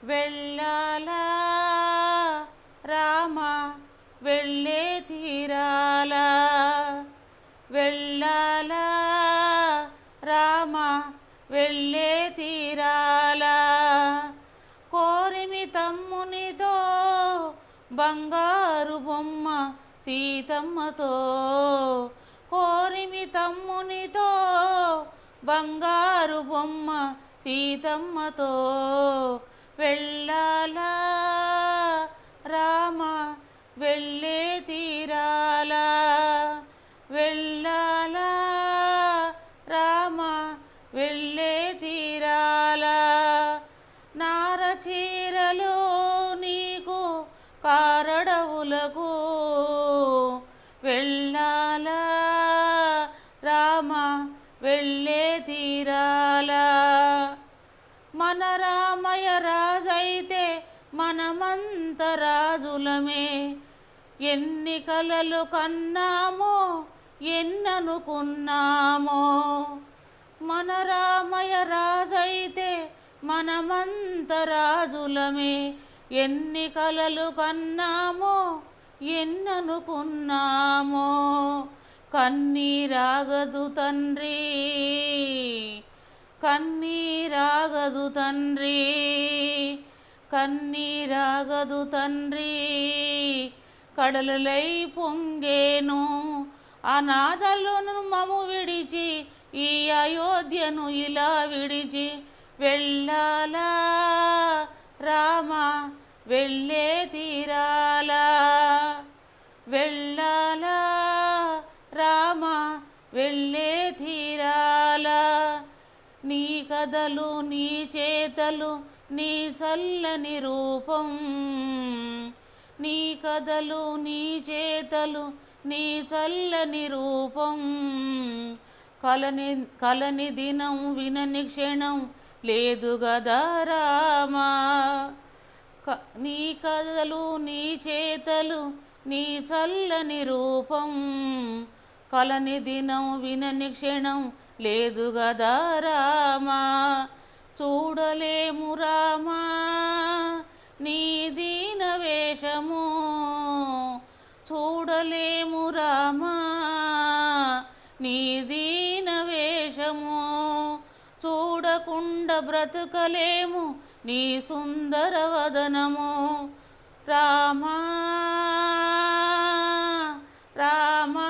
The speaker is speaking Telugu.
వెళ్ళాలా రామ వెళ్ళే తీరాలా, వెళ్ళాలా రామ వెళ్ళే తీరాలా, కోరిమి తమ్మునితో బంగారు బొమ్మ సీతమ్మతో, కోరిమి తమ్మునితో బంగారు బొమ్మ సీతమ్మతో, వెళ్ళాలా రామ వెళ్ళే తీరాలా, వెళ్ళాలా రామ వెళ్ళే తీరాలా, నారచీరలు నీకు కారడవులకు, వెళ్ళాలా రామ వెళ్ళే తీరాలా, మన రామయ్య రాజైతే మనమంత రాజులమే, ఎన్ని కలలు కన్నామో ఎన్ననుకున్నామో, మన రామయ్య రాజైతే మనమంత రాజులమే, ఎన్ని కలలు కన్నామో ఎన్ననుకున్నామో, కన్నీరాగదు తండ్రి కన్నీరాగదు తండ్రి, కన్నీరాగదు తండ్రి, కడలులై పొంగేను అనాథలను మము విడిచి, ఈ అయోధ్యను ఇలా విడిచి, వెళ్ళాలా రామ వెళ్ళే తీరాలా, వెళ్ళాలా రామ వెళ్ళే తీరాలా, నీ కథలు నీ చేతలు నీ చల్లని రూపం, నీ కథలు నీ చేతలు నీ చల్లని రూపం, కలని దినం వినని క్షణం లేదు గదా రామా, నీ కథలు నీ చేతలు నీ చల్లని రూపం, కలని దినం వినని క్షణం లేదు గదా రామా, చూడలేము రామా నీ దీన వేషము, చూడలేము రామా నీ దీన వేషము, చూడకుండా బ్రతుకలేము నీ సుందర వదనము, రామా రామా